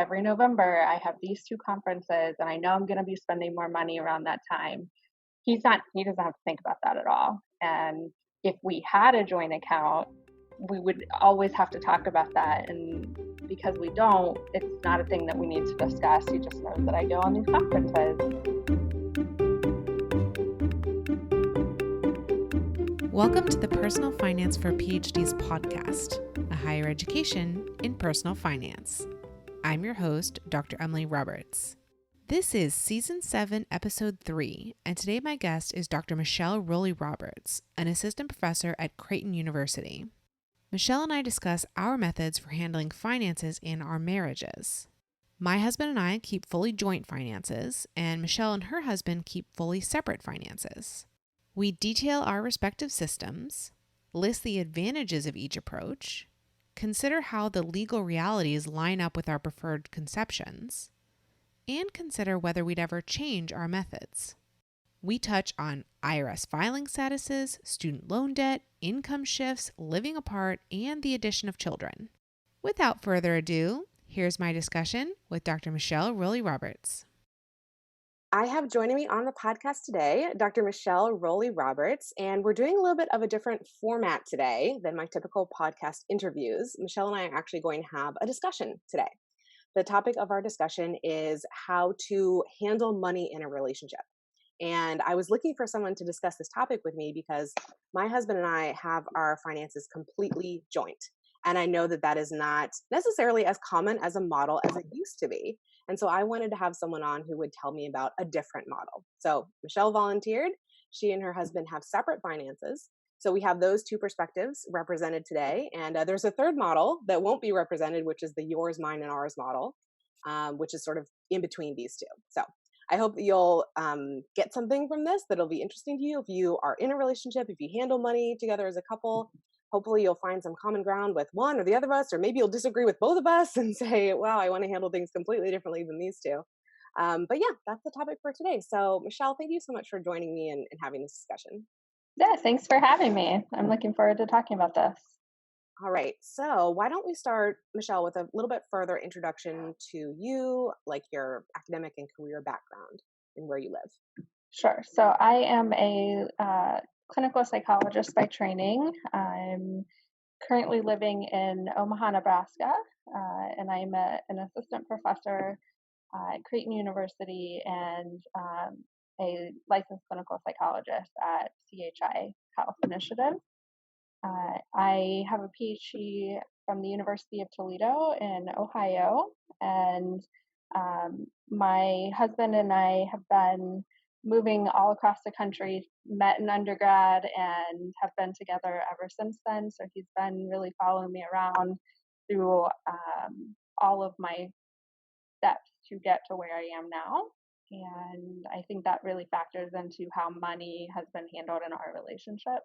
every November I have these two conferences and I know I'm going to be spending more money around that time. He doesn't have to think about that at all. And if we had a joint account, we would always have to talk about that. And because we don't, it's not a thing that we need to discuss. He just knows that I go on these conferences. Welcome to the Personal Finance for PhDs podcast, a higher education in personal finance. I'm your host, Dr. Roley-Roberts. This is Season 7, Episode 3, and today my guest is Dr. Michelle Roley-Roberts, an assistant professor at Creighton University. Michelle and I discuss our methods for handling finances in our marriages. My husband and I keep fully joint finances, and Michelle and her husband keep fully separate finances. We detail our respective systems, list the advantages of each approach, consider how the legal realities line up with our preferred conceptions, and consider whether we'd ever change our methods. We touch on IRS filing statuses, student loan debt, income shifts, living apart, and the addition of children. Without further ado, here's my discussion with Dr. Michelle Roley-Roberts. I have joining me on the podcast today, Dr. Michelle Roley-Roberts, and we're doing a little bit of a different format today than my typical podcast interviews. Michelle and I are actually going to have a discussion today. The topic of our discussion is how to handle money in a relationship. And I was looking for someone to discuss this topic with me because my husband and I have our finances completely joint. And I know that that is not necessarily as common as a model as it used to be. And so I wanted to have someone on who would tell me about a different model. So Michelle volunteered. She and her husband have separate finances. So we have those two perspectives represented today. And there's a third model that won't be represented, which is the yours, mine, and ours model, which is sort of in between these two. So I hope that you'll get something from this that'll be interesting to you. If you are in a relationship, if you handle money together as a couple, hopefully you'll find some common ground with one or the other of us, or maybe you'll disagree with both of us and say, wow, I want to handle things completely differently than these two. But yeah, that's the topic for today. So Michelle, thank you so much for joining me and having this discussion. Yeah, thanks for having me. I'm looking forward to talking about this. All right. So why don't we start, Michelle, with a little bit further introduction to you, like your academic and career background and where you live. Sure. So I am a clinical psychologist by training. I'm currently living in Omaha, Nebraska, and I'm an assistant professor at Creighton University and a licensed clinical psychologist at CHI Health Initiative. I have a PhD from the University of Toledo in Ohio, and my husband and I have been moving all across the country, met in undergrad, and have been together ever since then. So he's been really following me around through all of my steps to get to where I am now. And I think that really factors into how money has been handled in our relationship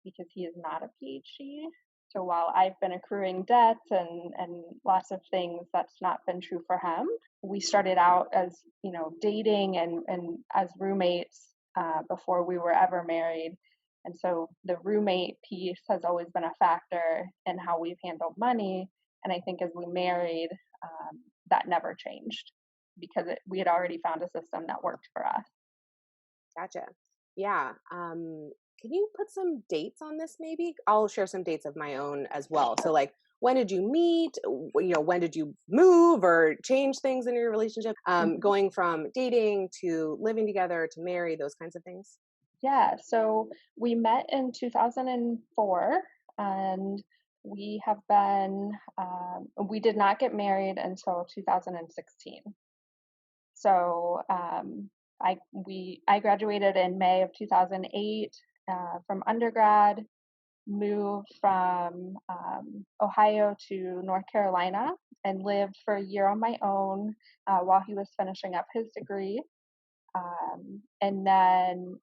because he is not a PhD. So while I've been accruing debt and lots of things, that's not been true for him. We started out as, dating and as roommates before we were ever married. And so the roommate piece has always been a factor in how we've handled money. And I think as we married, that never changed because we had already found a system that worked for us. Gotcha. Yeah. Can you put some dates on this maybe? I'll share some dates of my own as well. So like, when did you meet? When did you move or change things in your relationship? Going from dating to living together to marry, those kinds of things. Yeah. So we met in 2004 and we have been, we did not get married until 2016. So I graduated in May of 2008 from undergrad, moved from Ohio to North Carolina and lived for a year on my own while he was finishing up his degree. And then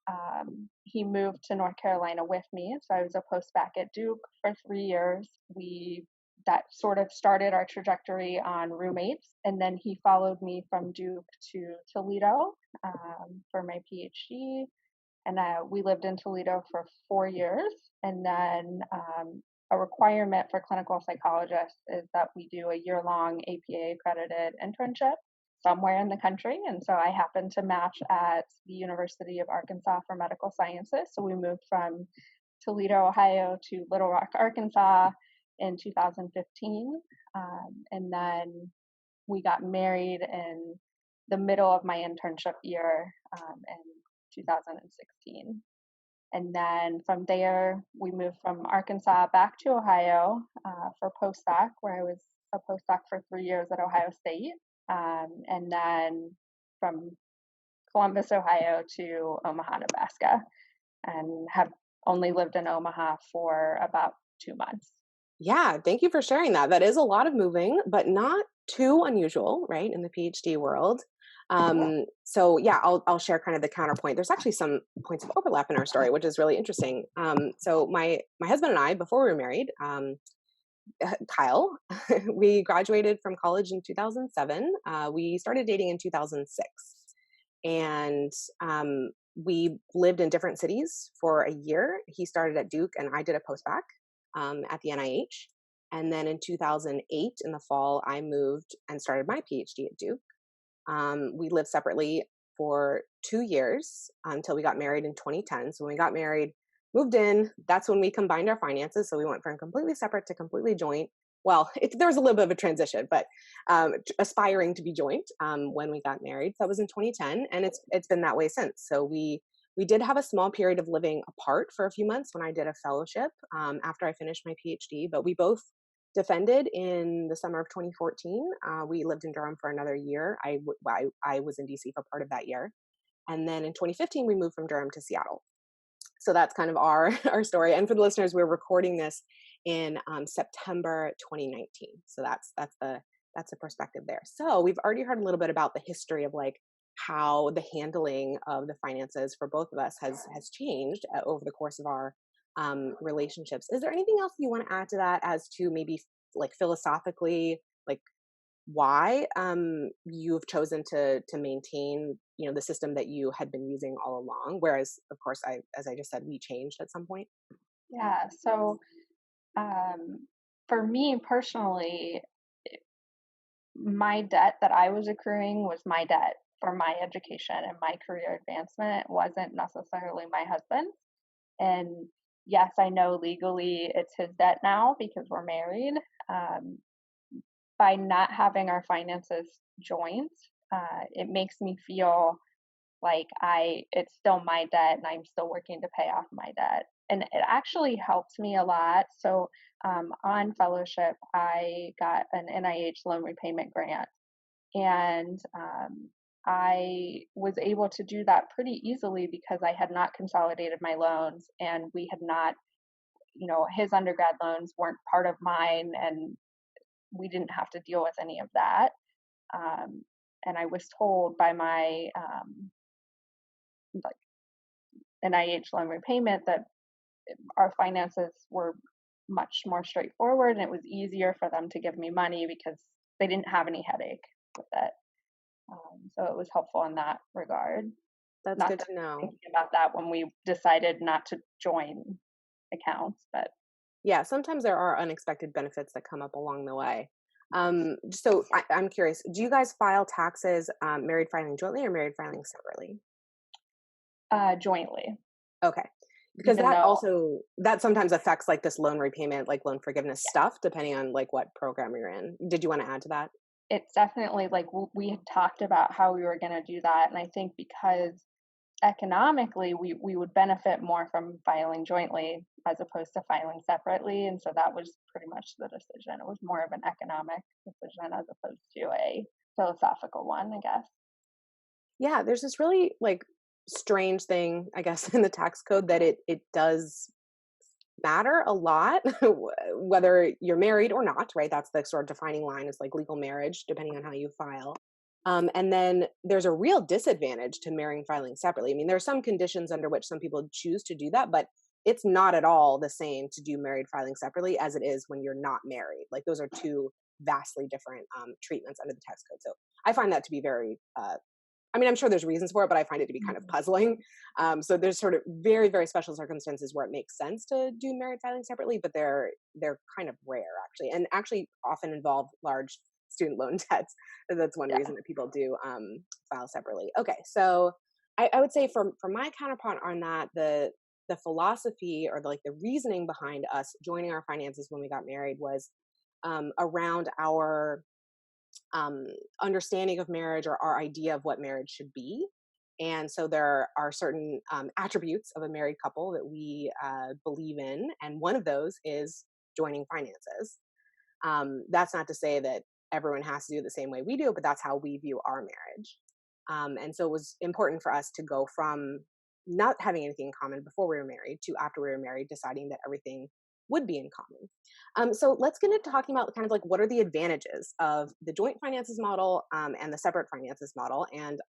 he moved to North Carolina with me. So I was a postbac at Duke for 3 years. That sort of started our trajectory on roommates. And then he followed me from Duke to Toledo for my PhD. And we lived in Toledo for 4 years. And then a requirement for clinical psychologists is that we do a year-long APA accredited internship somewhere in the country. And so I happened to match at the University of Arkansas for Medical Sciences. So we moved from Toledo, Ohio to Little Rock, Arkansas in 2015. And then we got married in the middle of my internship year in 2016. And then from there, we moved from Arkansas back to Ohio for postdoc, where I was a postdoc for 3 years at Ohio State. And then from Columbus, Ohio to Omaha, Nebraska, and have only lived in Omaha for about 2 months. Yeah, thank you for sharing that. That is a lot of moving, but not too unusual, right, in the PhD world. So yeah, I'll share kind of the counterpoint. There's actually some points of overlap in our story, which is really interesting. So my husband and I, before we were married, Kyle, we graduated from college in 2007. We started dating in 2006, and we lived in different cities for a year. He started at Duke, and I did a postbac at the NIH. And then in 2008, in the fall, I moved and started my PhD at Duke. We lived separately for 2 years until we got married in 2010. So when we got married, moved in, that's when we combined our finances. So we went from completely separate to completely joint. Well, there was a little bit of a transition, but aspiring to be joint when we got married. That was in 2010, and it's been that way since. So we did have a small period of living apart for a few months when I did a fellowship after I finished my PhD, but we both defended in the summer of 2014. We lived in Durham for another year. I was in DC for part of that year. And then in 2015, we moved from Durham to Seattle. So that's kind of our story. And for the listeners, we're recording this in September 2019. So that's the perspective there. So we've already heard a little bit about the history of like how the handling of the finances for both of us has changed over the course of our relationships. Is there anything else you want to add to that as to maybe like philosophically, like why you've chosen to maintain, the system that you had been using all along, whereas of course as I just said, we changed at some point? Yeah. So for me personally, my debt that I was accruing was my debt for my education and my career advancement. It wasn't necessarily my husband's. And yes, I know legally it's his debt now because we're married. By not having our finances joint, it makes me feel like it's still my debt and I'm still working to pay off my debt. And it actually helped me a lot. So on fellowship, I got an NIH loan repayment grant. And I was able to do that pretty easily because I had not consolidated my loans, and we had not, his undergrad loans weren't part of mine, and we didn't have to deal with any of that. And I was told by my like NIH loan repayment that our finances were much more straightforward, and it was easier for them to give me money because they didn't have any headache with it. So it was helpful in that regard. That's Not good that to know. thinking about that when we decided not to join accounts, but Yeah, sometimes there are unexpected benefits that come up along the way. So I'm curious, do you guys file taxes married filing jointly or married filing separately? jointly. Okay. Because Even though that sometimes affects like this loan repayment, like loan forgiveness stuff, depending on like what program you're in. Did you want to add to that? it's definitely like we had talked about how we were going to do that, and I think because economically we would benefit more from filing jointly as opposed to filing separately, and so that was pretty much the decision. It was more of an economic decision as opposed to a philosophical one, I guess. Yeah, there's this really like strange thing, I guess, in the tax code that it does matter a lot whether you're married or not, right? That's the sort of defining line, is like legal marriage, depending on how you file. And then there's a real disadvantage to marrying filing separately. I mean, there are some conditions under which some people choose to do that, but it's not at all the same to do married filing separately as it is when you're not married. Like those are two vastly different treatments under the tax code. So I find that to be very I mean, I'm sure there's reasons for it, but I find it to be kind of Mhm. puzzling. So there's sort of very, very special circumstances where it makes sense to do married filing separately, but they're kind of rare actually, and actually often involve large student loan debts. That's one Yeah. reason that people do file separately. Okay, so I would say for my counterpart on that, the philosophy or the reasoning behind us joining our finances when we got married was around our um, understanding of marriage or our idea of what marriage should be. And so there are certain attributes of a married couple that we believe in. And one of those is joining finances. That's not to say that everyone has to do it the same way we do, but that's how we view our marriage. And so it was important for us to go from not having anything in common before we were married to after we were married, deciding that everything would be in common. So let's get into talking about kind of what are the advantages of the joint finances model and the separate finances model. And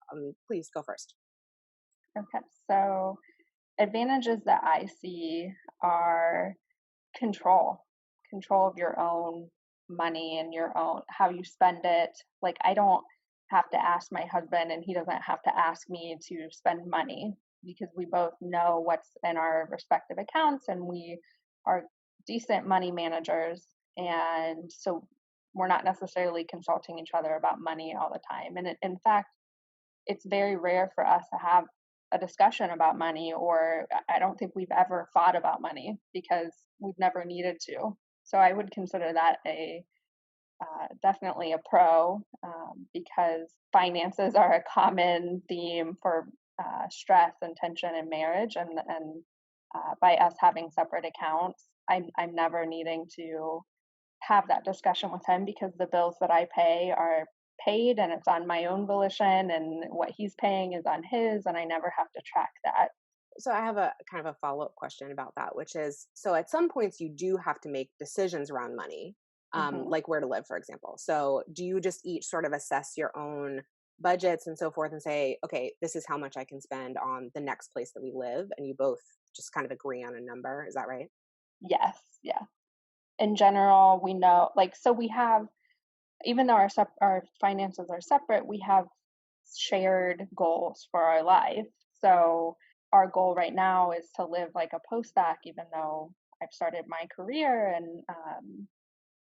please go first. Okay. So advantages that I see are control, control of your own money and your own how you spend it. Like I don't have to ask my husband and he doesn't have to ask me to spend money because we both know what's in our respective accounts and we are decent money managers and so we're not necessarily consulting each other about money all the time. And in fact, it's very rare for us to have a discussion about money, or I don't think we've ever fought about money because we've never needed to. So I would consider that a definitely a pro because finances are a common theme for stress and tension in marriage, and by us having separate accounts, I'm never needing to have that discussion with him because the bills that I pay are paid and it's on my own volition and what he's paying is on his and I never have to track that. So I have a kind of a follow-up question about that, which is, so at some points you do have to make decisions around money, Hmm. like where to live, for example. So do you just each sort of assess your own budgets and so forth and say, okay, this is how much I can spend on the next place that we live, and you both just kind of agree on a number? Is that right? Yes, yeah. In general, we know like so we have even though our finances are separate, we have shared goals for our life. So our goal right now is to live like a postdoc, even though I've started my career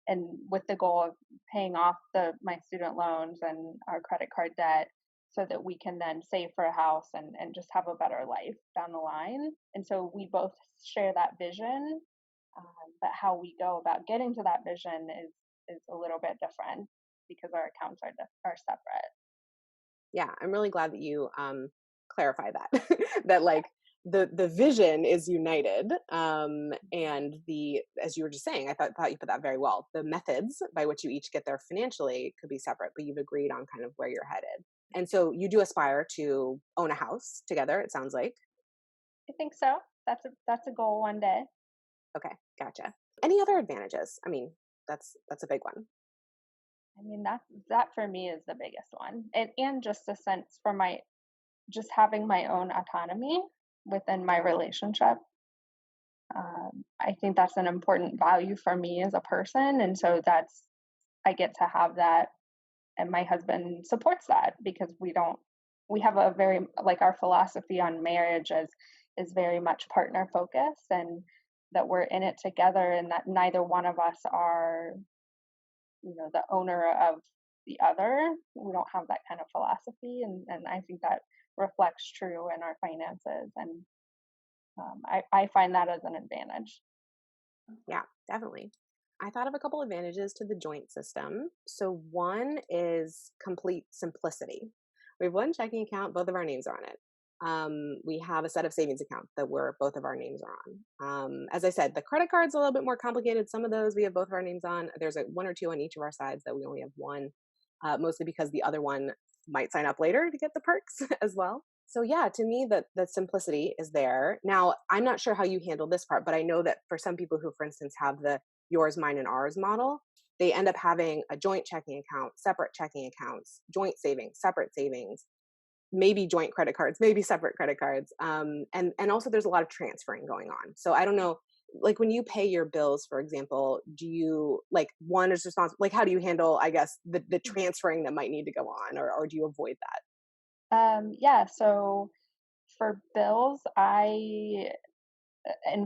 and with the goal of paying off my student loans and our credit card debt so that we can then save for a house and just have a better life down the line. And so we both share that vision, but how we go about getting to that vision is a little bit different because our accounts are separate. Yeah, I'm really glad that you clarify that. That the vision is united, and the as you were just saying, I thought you put that very well. The methods by which you each get there financially could be separate, but you've agreed on kind of where you're headed. And so you do aspire to own a house together, it sounds like. I think so. That's a goal one day. Okay, gotcha. Any other advantages? I mean, that's a big one. I mean that for me is the biggest one, and just a sense for my just having my own autonomy within my relationship. I think that's an important value for me as a person, and so that's I get to have that, and my husband supports that because we have a very like our philosophy on marriage is very much partner focused and that we're in it together and that neither one of us are the owner of the other. We don't have that kind of philosophy, and I think that reflects true in our finances, and I find that as an advantage. Yeah, definitely. I thought of a couple advantages to the joint system. So one is complete simplicity. We have one checking account, both of our names are on it. We have a set of savings accounts that both of our names are on. As I said, the credit card's a little bit more complicated. Some of those we have both of our names on. There's one or two on each of our sides that we only have one, mostly because the other one might sign up later to get the perks as well. So yeah, to me, the simplicity is there. Now, I'm not sure how you handle this part, but I know that for some people who, for instance, have the yours, mine, and ours model, they end up having a joint checking account, separate checking accounts, joint savings, separate savings, maybe joint credit cards, maybe separate credit cards, and also there's a lot of transferring going on. So I don't know, like when you pay your bills, for example, do you one is responsible? Like how do you handle, I guess, the transferring that might need to go on, or do you avoid that? Yeah, so for bills, in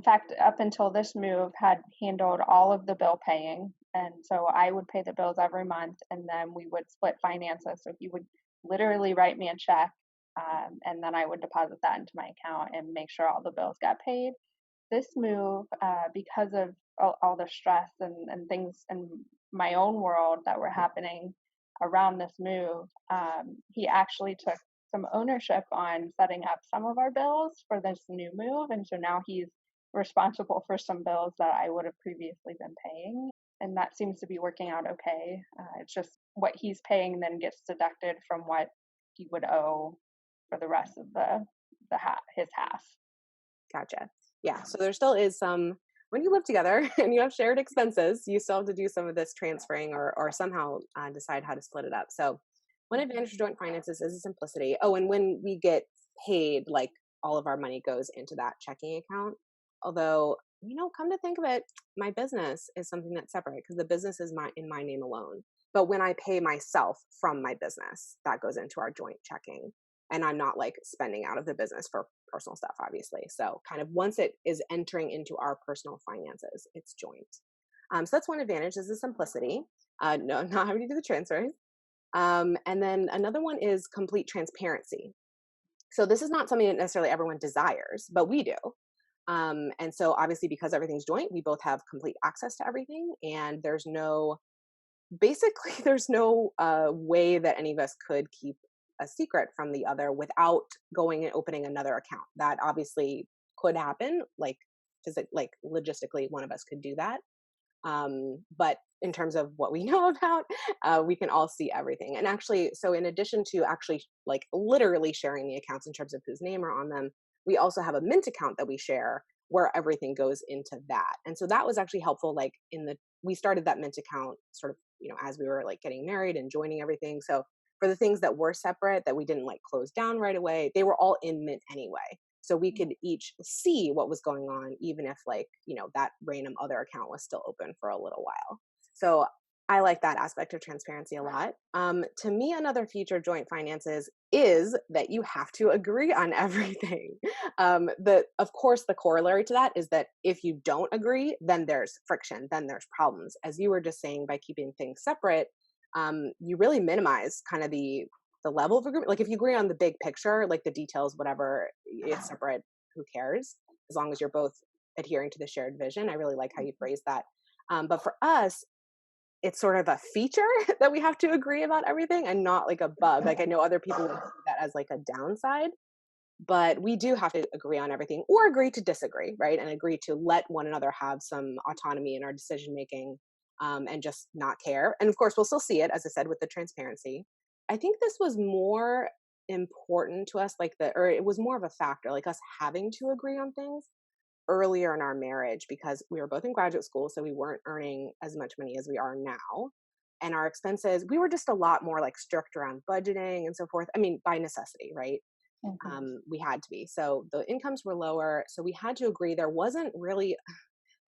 fact, up until this move, had handled all of the bill paying. And so I would pay the bills every month and then we would split finances. So he would literally write me a check, and then I would deposit that into my account and make sure all the bills got paid. This move, because of all the stress and things in my own world that were happening around this move, he actually took some ownership on setting up some of our bills for this new move. And so now he's responsible for some bills that I would have previously been paying. And that seems to be working out okay. It's just what he's paying then gets deducted from what he would owe for the rest of his half. Gotcha. Yeah. So there still is some, when you live together and you have shared expenses, you still have to do some of this transferring or somehow decide how to split it up. So one advantage of joint finances is the simplicity. Oh, and when we get paid, like all of our money goes into that checking account. Although, come to think of it, my business is something that's separate because the business is in my name alone. But when I pay myself from my business, that goes into our joint checking. And I'm not like spending out of the business for personal stuff, obviously. So kind of once it is entering into our personal finances, it's joint. So that's one advantage is the simplicity. No, not having to do the transferring. And then another one is complete transparency. So this is not something that necessarily everyone desires, but we do. And so obviously because everything's joint, we both have complete access to everything. And there's no way that any of us could keep a secret from the other without going and opening another account. That obviously could happen, like logistically one of us could do that. But in terms of what we know about, we can all see everything. And actually, so in addition to actually like literally sharing the accounts in terms of whose name are on them, we also have a Mint account that we share where everything goes into that. And so that was actually helpful. Like we started that Mint account sort of, as we were like getting married and joining everything. So for the things that were separate that we didn't like close down right away, they were all in Mint anyway. So we could each see what was going on, even if like, that random other account was still open for a little while. So I like that aspect of transparency a lot. To me, another feature of joint finances is that you have to agree on everything. Of course, the corollary to that is that if you don't agree, then there's friction, then there's problems. As you were just saying, by keeping things separate, you really minimize kind of the level of agreement. Like if you agree on the big picture, like the details, whatever, it's separate, who cares? As long as you're both adhering to the shared vision. I really like how you phrase that. But for us, it's sort of a feature that we have to agree about everything and not like a bug. Like I know other people would see that as like a downside, but we do have to agree on everything or agree to disagree, right? And agree to let one another have some autonomy in our decision making, and just not care. And of course, we'll still see it, as I said, with the transparency. I think this was more important to us, or it was more of a factor, like us having to agree on things earlier in our marriage because we were both in graduate school, so we weren't earning as much money as we are now. And our expenses, we were just a lot more like strict around budgeting and so forth. I mean, by necessity, right? Mm-hmm. We had to be. So the incomes were lower. So we had to agree there wasn't really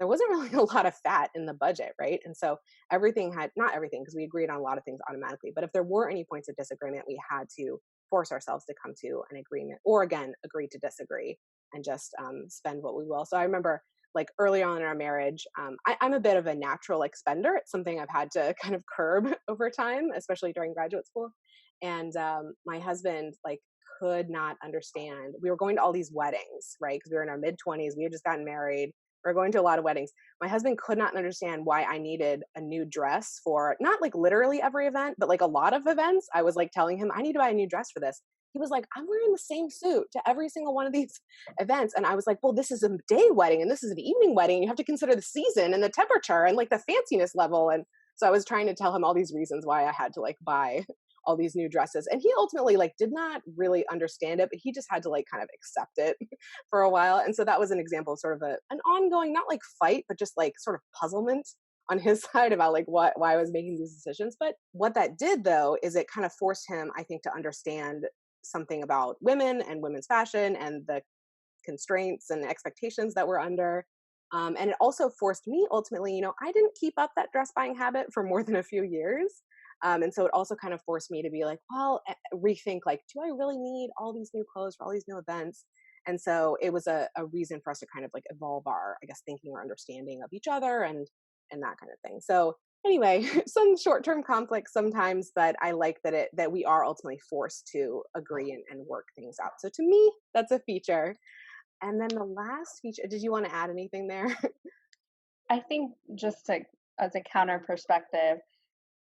a lot of fat in the budget, right? And so not everything, because we agreed on a lot of things automatically, but if there were any points of disagreement, we had to force ourselves to come to an agreement or again, agree to disagree and just spend what we will. So I remember like early on in our marriage, I'm a bit of a natural like spender. It's something I've had to kind of curb over time, especially during graduate school. And my husband like could not understand. We were going to all these weddings, right? Because we were in our mid-20s. We had just gotten married. We were going to a lot of weddings. My husband could not understand why I needed a new dress for not like literally every event, but like a lot of events. I was like telling him, I need to buy a new dress for this. He was like, I'm wearing the same suit to every single one of these events. And I was like, well, this is a day wedding and this is an evening wedding. You have to consider the season and the temperature and like the fanciness level. And so I was trying to tell him all these reasons why I had to like buy all these new dresses. And he ultimately like did not really understand it, but he just had to like kind of accept it for a while. And so that was an example of sort of an ongoing, not like fight, but just like sort of puzzlement on his side about like why I was making these decisions. But what that did though, is it kind of forced him, I think, to understand something about women and women's fashion and the constraints and expectations that we're under. And it also forced me ultimately, I didn't keep up that dress buying habit for more than a few years. And so it also kind of forced me to be like, well, rethink, like, do I really need all these new clothes for all these new events? And so it was a reason for us to kind of like evolve our, I guess, thinking or understanding of each other and that kind of thing. So anyway, some short-term conflicts sometimes, but I like that we are ultimately forced to agree and work things out. So to me, that's a feature. And then the last feature, did you want to add anything there? I think just to, as a counter perspective,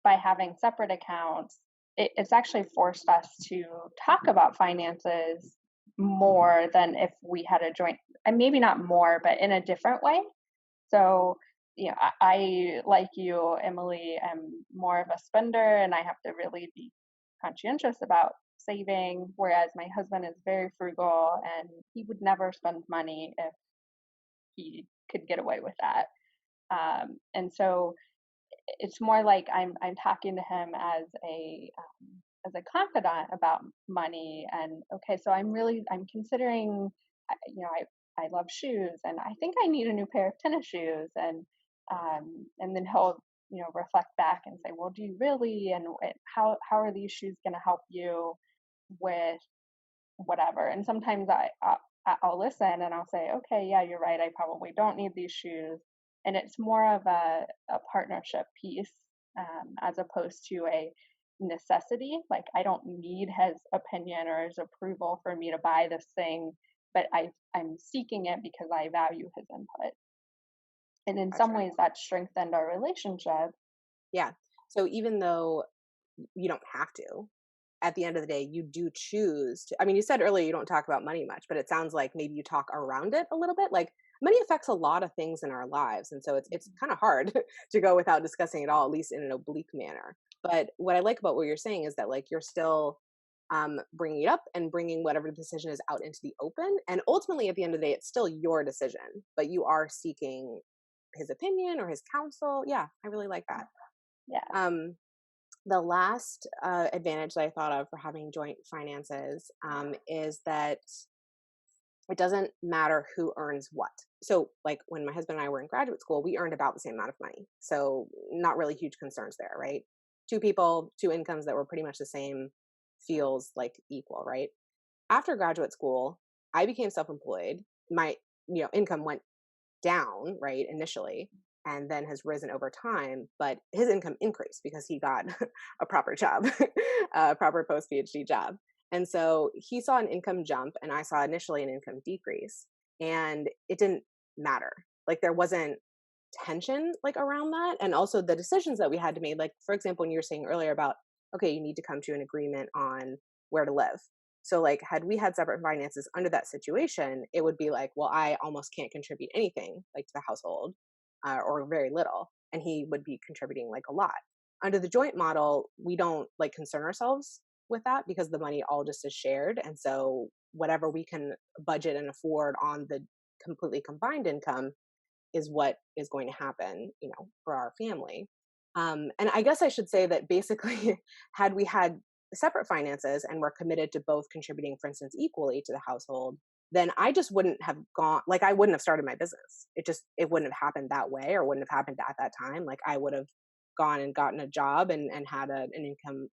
by having separate accounts, it's actually forced us to talk about finances more than if we had a joint, and maybe not more, but in a different way. So, I, like you, Emily, am more of a spender and I have to really be conscientious about saving, whereas my husband is very frugal and he would never spend money if he could get away with that. And so it's more like I'm talking to him as a confidant about money. And okay, so I'm considering, I love shoes and I think I need a new pair of tennis shoes. And then he'll reflect back and say, well, do you really? And how are these shoes going to help you with whatever? And sometimes I'll listen and I'll say, okay, yeah, you're right. I probably don't need these shoes. And it's more of a partnership piece, as opposed to a necessity. Like, I don't need his opinion or his approval for me to buy this thing, but I'm seeking it because I value his input. And in some Gotcha. ways that strengthened our relationship. Yeah. So even though you don't have to, at the end of the day, you do choose to. I mean, you said earlier you don't talk about money much, but it sounds like maybe you talk around it a little bit. Like money affects a lot of things in our lives, and so it's kind of hard to go without discussing it all, at least in an oblique manner. But what I like about what you're saying is that like you're still bringing it up and bringing whatever decision is out into the open, and ultimately at the end of the day, it's still your decision, but you are seeking his opinion or his counsel. Yeah, I really like that. Yeah. Um, the last advantage that I thought of for having joint finances is that it doesn't matter who earns what. So, like when my husband and I were in graduate school, we earned about the same amount of money. So, not really huge concerns there, right? Two people, two incomes that were pretty much the same feels like equal, right? After graduate school, I became self-employed. My, income went down, right, initially, and then has risen over time, but his income increased because he got a proper job, a proper post PhD job. And so he saw an income jump and I saw initially an income decrease, and it didn't matter. Like there wasn't tension like around that. And also the decisions that we had to make, like for example, when you were saying earlier about, okay, you need to come to an agreement on where to live. So like had we had separate finances under that situation, it would be like, well, I almost can't contribute anything like to the household, or very little, and he would be contributing like a lot. Under the joint model, we don't like concern ourselves with that because the money all just is shared, and so whatever we can budget and afford on the completely combined income is what is going to happen, for our family. And I guess I should say that basically, had we had separate finances and were committed to both contributing, for instance, equally to the household, then I just wouldn't have gone, like, I wouldn't have started my business. It wouldn't have happened that way or wouldn't have happened at that time. Like, I would have gone and gotten a job and had an income,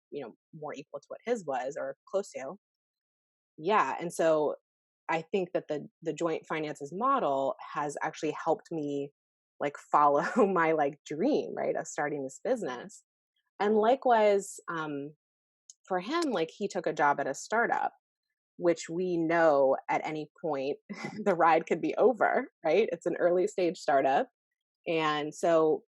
more equal to what his was or close to. Yeah. And so I think that the joint finances model has actually helped me like follow my like dream, right, of starting this business. And likewise, for him, like he took a job at a startup, which we know at any point the ride could be over, right? It's an early stage startup. And so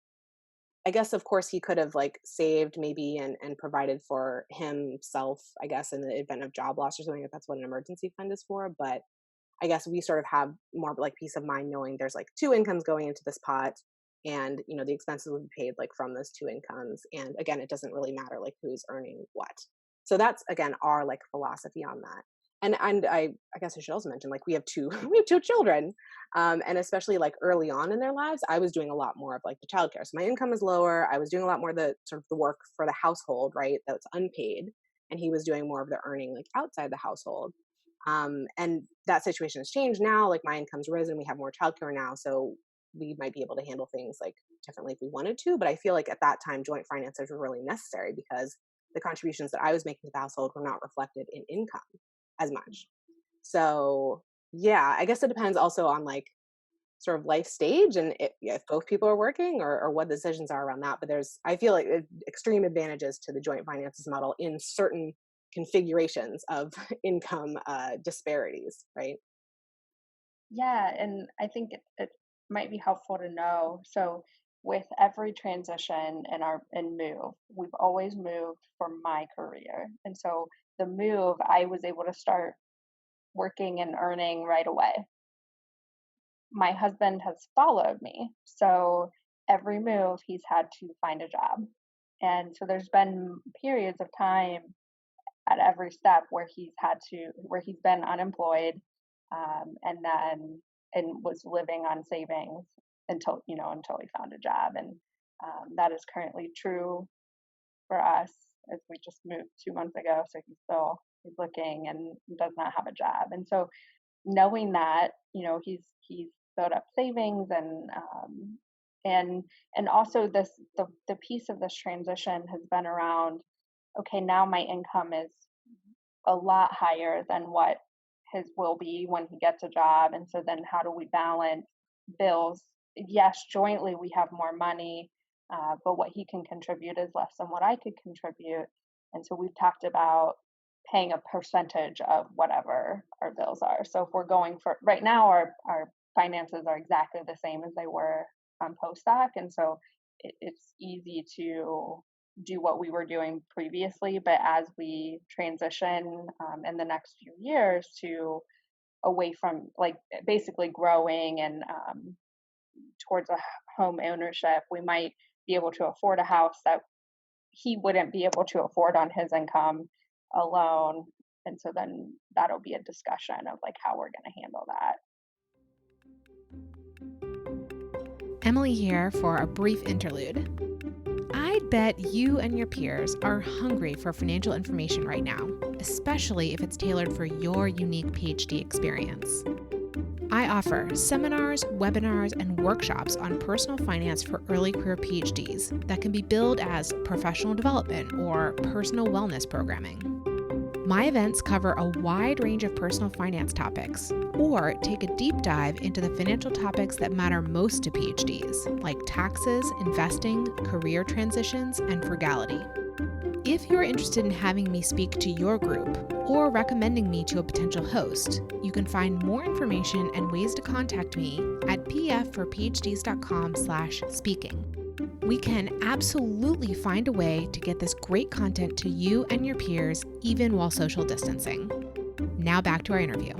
I guess of course he could have like saved maybe and provided for himself, I guess, in the event of job loss or something, if that's what an emergency fund is for. But I guess we sort of have more like peace of mind knowing there's like two incomes going into this pot, and the expenses will be paid like from those two incomes. And again, it doesn't really matter like who's earning what. So that's again our like philosophy on that. And I guess I should also mention like we have two we have two children, and especially like early on in their lives, I was doing a lot more of like the childcare. So my income is lower. I was doing a lot more of the sort of the work for the household, right? That's unpaid, and he was doing more of the earning like outside the household. And that situation has changed now. Like my income's risen. We have more childcare now. So we might be able to handle things like differently if we wanted to. But I feel like at that time, joint finances were really necessary because the contributions that I was making to the household were not reflected in income as much. So yeah, I guess it depends also on like sort of life stage and if both people are working or what the decisions are around that. But I feel like extreme advantages to the joint finances model in certain configurations of income disparities, right? Yeah, and I think it might be helpful to know. So with every transition in our and move, we've always moved for my career. And so the move, I was able to start working and earning right away. My husband has followed me. So every move he's had to find a job. And so there's been periods of time at every step where he's been unemployed, and then and was living on savings until he found a job. And that is currently true for us as we just moved 2 months ago. So he's looking and does not have a job. And so knowing that, he's built up savings and also the piece of this transition has been around, okay, now my income is a lot higher than what his will be when he gets a job. And so then how do we balance bills? Yes, jointly we have more money, but what he can contribute is less than what I could contribute. And so we've talked about paying a percentage of whatever our bills are. So if we're going for right now, our finances are exactly the same as they were on postdoc. And so it's easy to do what we were doing previously. But as we transition in the next few years to away from like basically growing and towards a home ownership, we might be able to afford a house that he wouldn't be able to afford on his income alone. And so then that'll be a discussion of like how we're going to handle that. Emily here for a brief interlude. I bet you and your peers are hungry for financial information right now, especially if it's tailored for your unique PhD experience. I offer seminars, webinars, and workshops on personal finance for early career PhDs that can be billed as professional development or personal wellness programming. My events cover a wide range of personal finance topics, or take a deep dive into the financial topics that matter most to PhDs, like taxes, investing, career transitions, and frugality. If you're interested in having me speak to your group, or recommending me to a potential host, you can find more information and ways to contact me at pfforphds.com/speaking. We can absolutely find a way to get this great content to you and your peers, even while social distancing. Now back to our interview.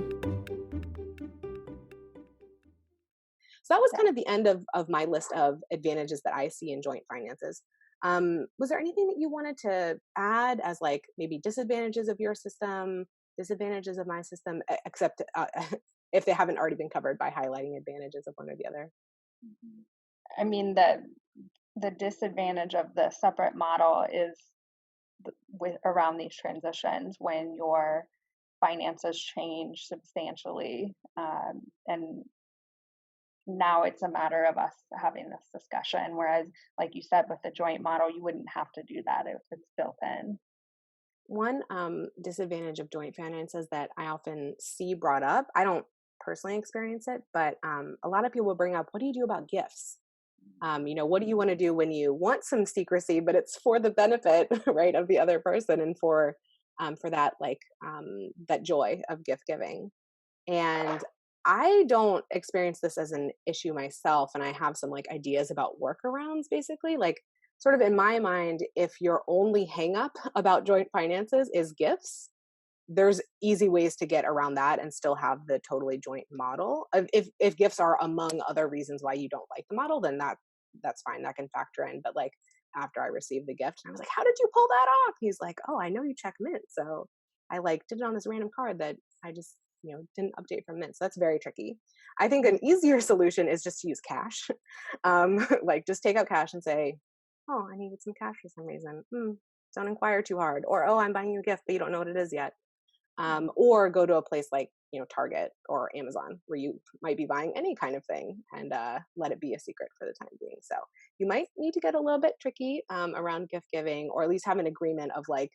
So that was kind of the end of my list of advantages that I see in joint finances. Was there anything that you wanted to add as like maybe disadvantages of your system, disadvantages of my system, except if they haven't already been covered by highlighting advantages of one or the other? I mean, the disadvantage of the separate model is with around these transitions when your finances change substantially, and now it's a matter of us having this discussion. Whereas, like you said, with the joint model, you wouldn't have to do that if it's built in. One disadvantage of joint finances that I often see brought up, I don't personally experience it, but a lot of people will bring up, what do you do about gifts? What do you want to do when you want some secrecy, but it's for the benefit, right, of the other person and for that that joy of gift giving. And I don't experience this as an issue myself, and I have some like ideas about workarounds, basically. Like, sort of in my mind, if your only hang up about joint finances is gifts, there's easy ways to get around that and still have the totally joint model. If gifts are among other reasons why you don't like the model, then that's fine. That can factor in. But like after I received the gift, I was like, "How did you pull that off?" He's like, "Oh, I know you check Mint, so I like did it on this random card that I just didn't update from Mint." So that's very tricky. I think an easier solution is just to use cash. Like just take out cash and say, "Oh, I needed some cash for some reason. Don't inquire too hard." Or, "Oh, I'm buying you a gift, but you don't know what it is yet." Or go to a place like Target or Amazon, where you might be buying any kind of thing, and let it be a secret for the time being. So you might need to get a little bit tricky around gift giving, or at least have an agreement of like,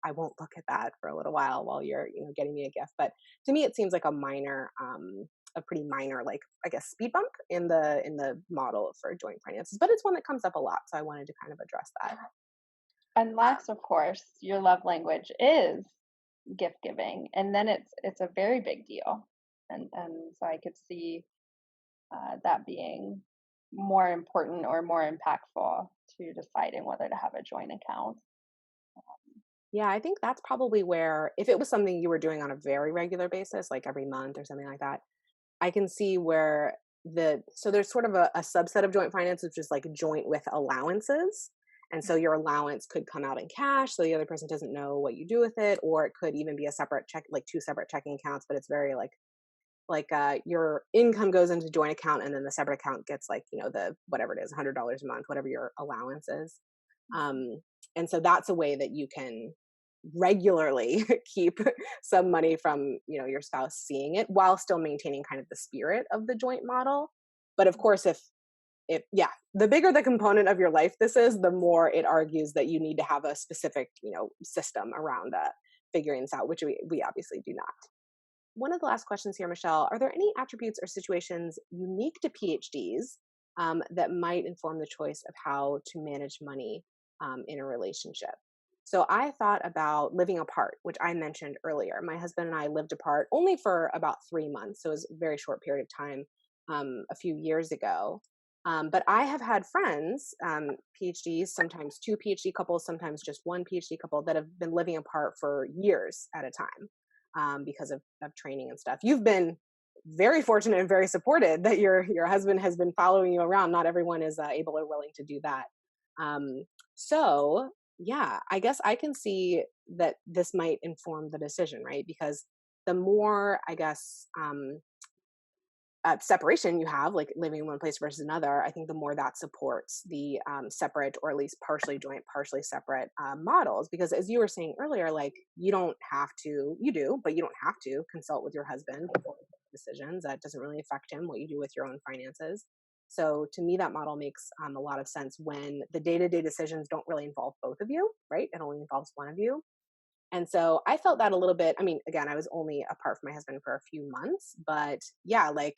I won't look at that for a little while you're, getting me a gift. But to me, it seems like a pretty minor, like, I guess, speed bump in the model for joint finances, but it's one that comes up a lot. So I wanted to kind of address that. Unless, of course, your love language is gift giving, and then it's a very big deal. And so I could see that being more important or more impactful to deciding whether to have a joint account. Yeah, I think that's probably where, if it was something you were doing on a very regular basis, like every month or something like that, I can see where so there's sort of a subset of joint finance, which is like joint with allowances. And so your allowance could come out in cash, so the other person doesn't know what you do with it, or it could even be a separate check, like two separate checking accounts, but it's very like your income goes into joint account, and then the separate account gets like, the whatever it is, $100 a month, whatever your allowance is. And so that's a way that you can regularly keep some money from, your spouse seeing it, while still maintaining kind of the spirit of the joint model. But of course, if the bigger the component of your life this is, the more it argues that you need to have a specific, system around figuring this out, which we obviously do not. One of the last questions here, Michelle, are there any attributes or situations unique to PhDs that might inform the choice of how to manage money in a relationship? So I thought about living apart, which I mentioned earlier. My husband and I lived apart only for about 3 months. So it was a very short period of time a few years ago. But I have had friends, PhDs, sometimes 2 PhD couples, sometimes just 1 PhD couple, that have been living apart for years at a time because of training and stuff. You've been very fortunate and very supported that your husband has been following you around. Not everyone is able or willing to do that. So yeah, I guess I can see that this might inform the decision, right? Because the more, I guess, separation you have, like living in one place versus another, I think the more that supports the separate, or at least partially joint, partially separate models. Because as you were saying earlier, like you don't have to, you do, but you don't have to consult with your husband before decisions. That doesn't really affect him, what you do with your own finances. So to me, that model makes a lot of sense when the day-to-day decisions don't really involve both of you, right? It only involves one of you. And so I felt that a little bit. I mean, again, I was only apart from my husband for a few months, but yeah, like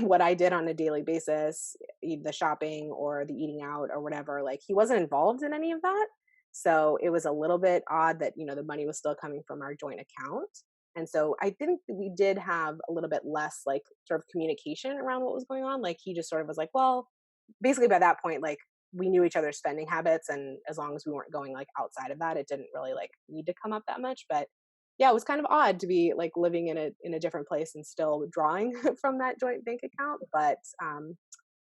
what I did on a daily basis, the shopping or the eating out or whatever, like he wasn't involved in any of that. So it was a little bit odd that, the money was still coming from our joint account. And so I think we did have a little bit less like sort of communication around what was going on. Like he just sort of was like, well, basically by that point, like we knew each other's spending habits. And as long as we weren't going like outside of that, it didn't really like need to come up that much. But yeah, it was kind of odd to be like living in a different place and still drawing from that joint bank account. But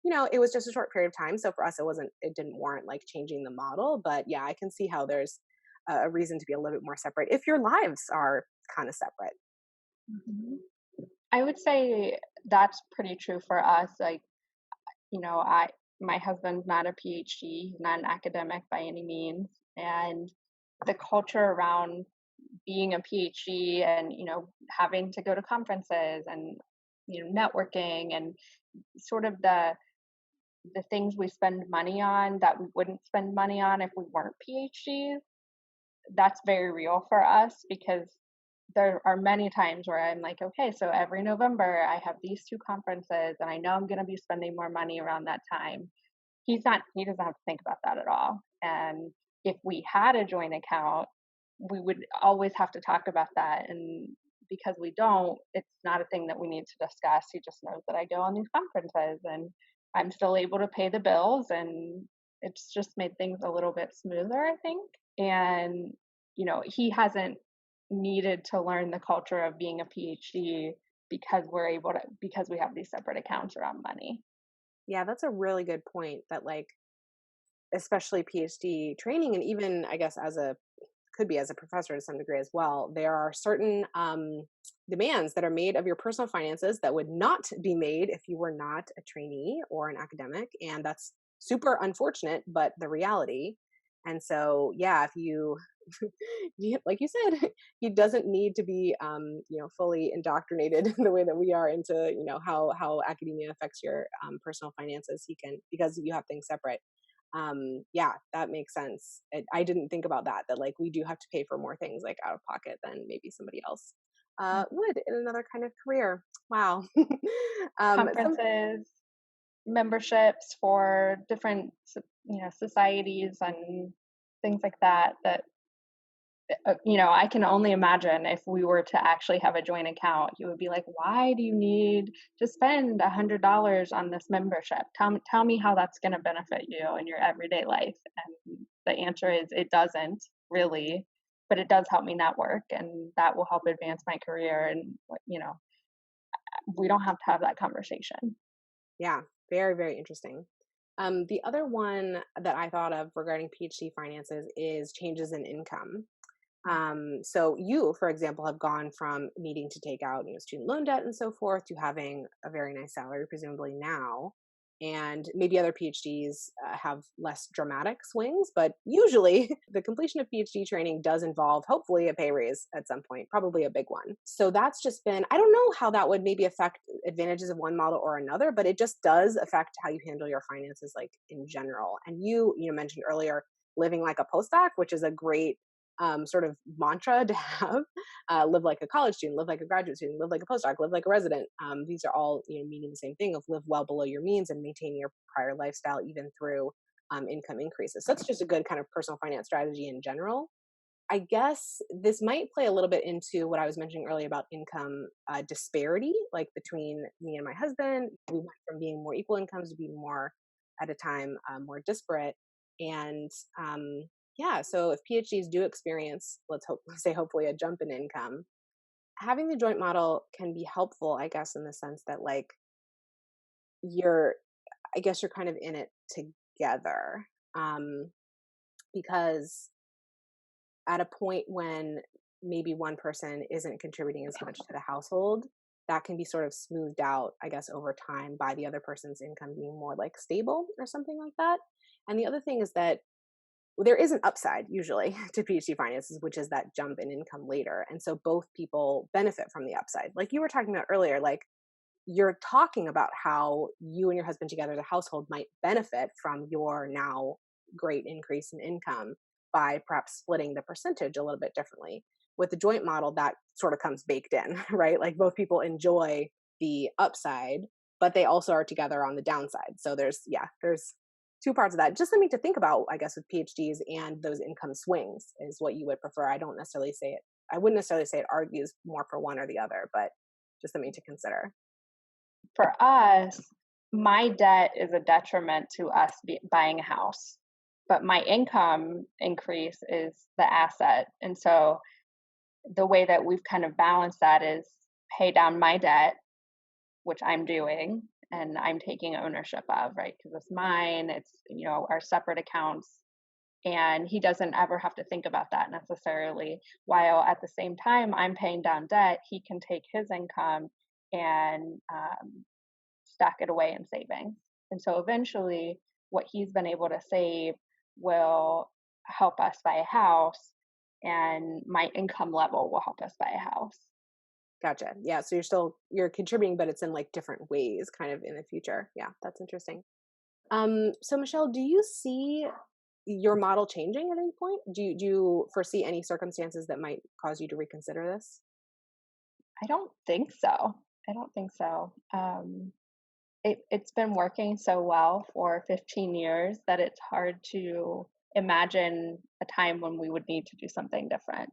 it was just a short period of time. So for us, it didn't warrant like changing the model. But yeah, I can see how there's a reason to be a little bit more separate if your lives are kind of separate. Mm-hmm. I would say that's pretty true for us. Like, my husband's not a PhD, he's not an academic by any means. And the culture around being a PhD and, having to go to conferences and, networking and sort of the things we spend money on that we wouldn't spend money on if we weren't PhDs, that's very real for us, because there are many times where I'm like, okay, so every November I have these 2 conferences and I know I'm going to be spending more money around that time. He doesn't have to think about that at all. And if we had a joint account, we would always have to talk about that. And because we don't, it's not a thing that we need to discuss. He just knows that I go on these conferences and I'm still able to pay the bills, and it's just made things a little bit smoother, I think. And, he hasn't needed to learn the culture of being a PhD because we have these separate accounts around money. Yeah, that's a really good point, that like, especially PhD training, and even I guess could be as a professor to some degree as well, there are certain demands that are made of your personal finances that would not be made if you were not a trainee or an academic. And that's super unfortunate, but the reality. And so, yeah, if you, like you said, he doesn't need to be, fully indoctrinated the way that we are into, how academia affects your personal finances. He can, because you have things separate. Yeah, that makes sense. I didn't think about that, that like we do have to pay for more things like out of pocket than maybe somebody else would in another kind of career. Wow. Some Conferences, memberships for different, societies and things like that. I can only imagine if we were to actually have a joint account, you would be like, why do you need to spend $100 on this membership? Tell me how that's going to benefit you in your everyday life. And the answer is it doesn't really, but it does help me network, and that will help advance my career. And, we don't have to have that conversation. Yeah, very, very interesting. The other one that I thought of regarding PhD finances is changes in income. So you, for example, have gone from needing to take out, student loan debt and so forth to having a very nice salary, presumably now. And maybe other PhDs have less dramatic swings, but usually the completion of PhD training does involve hopefully a pay raise at some point, probably a big one. So that's just been, I don't know how that would maybe affect advantages of one model or another, but it just does affect how you handle your finances, like in general. And you mentioned earlier living like a postdoc, which is a great sort of mantra to have. Live like a college student, live like a graduate student, live like a postdoc, live like a resident. These are all meaning the same thing of live well below your means and maintain your prior lifestyle even through income increases. So that's just a good kind of personal finance strategy in general. I guess this might play a little bit into what I was mentioning earlier about income disparity, like between me and my husband. We went from being more equal incomes to being more at a time more disparate. And yeah, so if PhDs do experience, let's say hopefully a jump in income, having the joint model can be helpful, I guess, in the sense that like you're, I guess you're kind of in it together, because at a point when maybe one person isn't contributing as much to the household, that can be sort of smoothed out, I guess, over time by the other person's income being more like stable or something like that. And the other thing is that there is an upside usually to PhD finances, which is that jump in income later. And so both people benefit from the upside. Like you were talking about earlier, like you're talking about how you and your husband together, the household, might benefit from your now great increase in income by perhaps splitting the percentage a little bit differently. With the joint model, that sort of comes baked in, right? Like both people enjoy the upside, but they also are together on the downside. So there's two parts of that. Just something to think about, I guess, with PhDs and those income swings is what you would prefer. I wouldn't necessarily say it argues more for one or the other, but just something to consider. For us, my debt is a detriment to us buying a house, but my income increase is the asset. And so the way that we've kind of balanced that is pay down my debt, which I'm doing and I'm taking ownership of, right? Because it's mine, it's, our separate accounts. And he doesn't ever have to think about that necessarily. While at the same time I'm paying down debt, he can take his income and stack it away in savings. And so eventually what he's been able to save will help us buy a house, and my income level will help us buy a house. Gotcha. Yeah. So you're contributing, but it's in like different ways kind of in the future. Yeah. That's interesting. So Michelle, do you see your model changing at any point? Do you foresee any circumstances that might cause you to reconsider this? I don't think so. It's been working so well for 15 years that it's hard to imagine a time when we would need to do something different.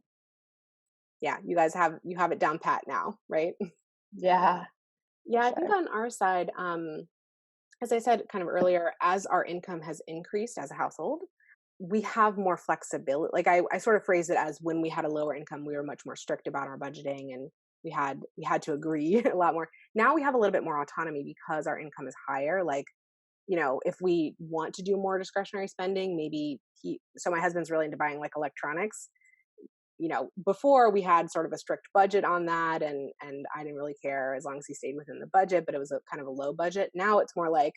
Yeah, you guys have it down pat now, right? Yeah. Yeah, I Sure. think on our side, as I said kind of earlier, as our income has increased as a household, we have more flexibility. Like I sort of phrase it as when we had a lower income, we were much more strict about our budgeting and we had to agree a lot more. Now we have a little bit more autonomy because our income is higher. Like, if we want to do more discretionary spending, maybe so my husband's really into buying like electronics. Before we had sort of a strict budget on that and I didn't really care as long as he stayed within the budget, but it was a kind of a low budget. Now it's more like,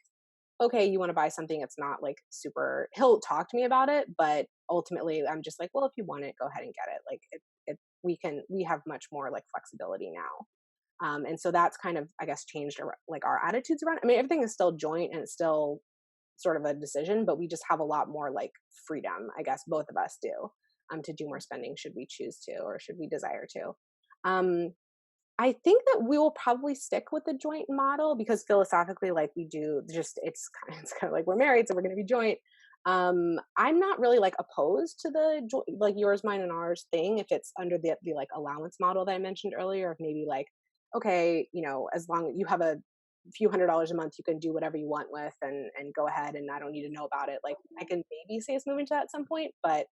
okay, you want to buy something, it's not like super, he'll talk to me about it, but ultimately I'm just like, well, if you want it, go ahead and get it. Like we have much more like flexibility now. And so that's kind of, I guess, changed like our attitudes around. I mean, everything is still joint and it's still sort of a decision, but we just have a lot more like freedom, I guess both of us do, to do more spending should we choose to, or should we desire to. Um, I think that we will probably stick with the joint model because philosophically, like we do, just it's kind of like we're married, so we're going to be joint. I'm not really like opposed to the like yours, mine, and ours thing if it's under the like allowance model that I mentioned earlier, of maybe like, okay, as long as you have a few $100s a month, you can do whatever you want with, and go ahead, and I don't need to know about it. Like I can maybe see us moving to that at some point, but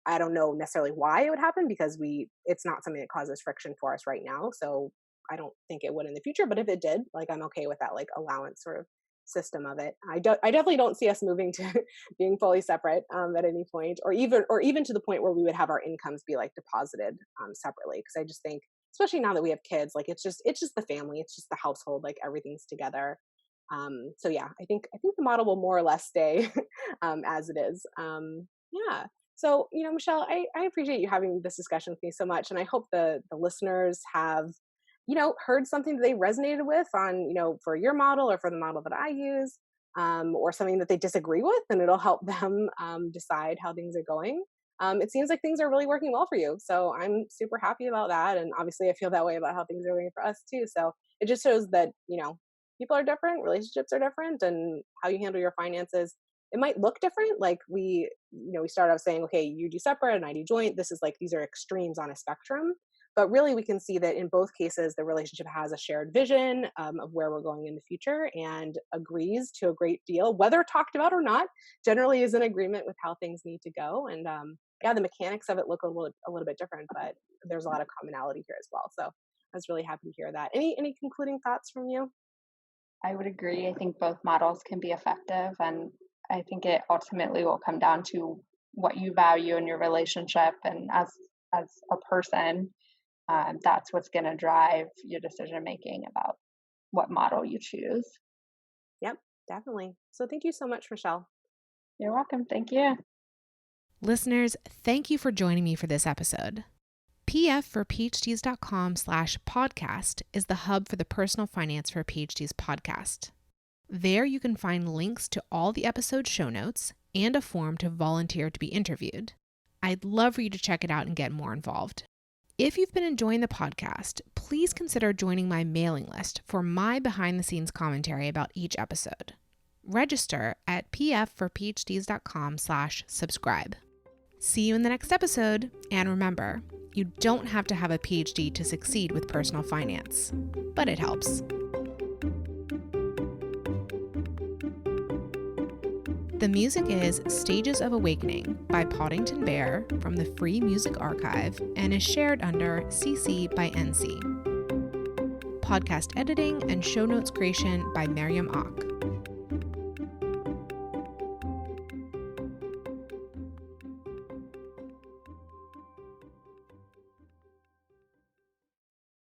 I don't know necessarily why it would happen because it's not something that causes friction for us right now. So I don't think it would in the future, but if it did, like I'm okay with that like allowance sort of system of it. I definitely don't see us moving to being fully separate at any point, or even to the point where we would have our incomes be like deposited separately. Because I just think, especially now that we have kids, like it's just the family, it's just the household, like everything's together. So yeah, I think the model will more or less stay as it is. Yeah. So, Michelle, I appreciate you having this discussion with me so much. And I hope the listeners have, heard something that they resonated with on, for your model or for the model that I use, or something that they disagree with, and it'll help them decide how things are going. It seems like things are really working well for you. So I'm super happy about that. And obviously I feel that way about how things are going for us too. So it just shows that, people are different, relationships are different, and how you handle your finances, it might look different. Like we start off saying, okay, you do separate and I do joint. This is like, these are extremes on a spectrum, but really we can see that in both cases, the relationship has a shared vision of where we're going in the future and agrees to a great deal, whether talked about or not, generally is in agreement with how things need to go. And yeah, the mechanics of it look a little bit different, but there's a lot of commonality here as well. So I was really happy to hear that. Any concluding thoughts from you? I would agree. I think both models can be effective, and I think it ultimately will come down to what you value in your relationship, and as a person, that's what's going to drive your decision making about what model you choose. Yep, definitely. So thank you so much, Michelle. You're welcome. Thank you. Listeners, thank you for joining me for this episode. pfforphds.com/podcast is the hub for the Personal Finance for PhDs podcast. There you can find links to all the episode show notes and a form to volunteer to be interviewed. I'd love for you to check it out and get more involved. If you've been enjoying the podcast, please consider joining my mailing list for my behind-the-scenes commentary about each episode. Register at pfforphds.com/subscribe. See you in the next episode, and remember, you don't have to have a PhD to succeed with personal finance, but it helps. The music is Stages of Awakening by Poddington Bear from the Free Music Archive and is shared under CC by NC. Podcast editing and show notes creation by Miriam Ock.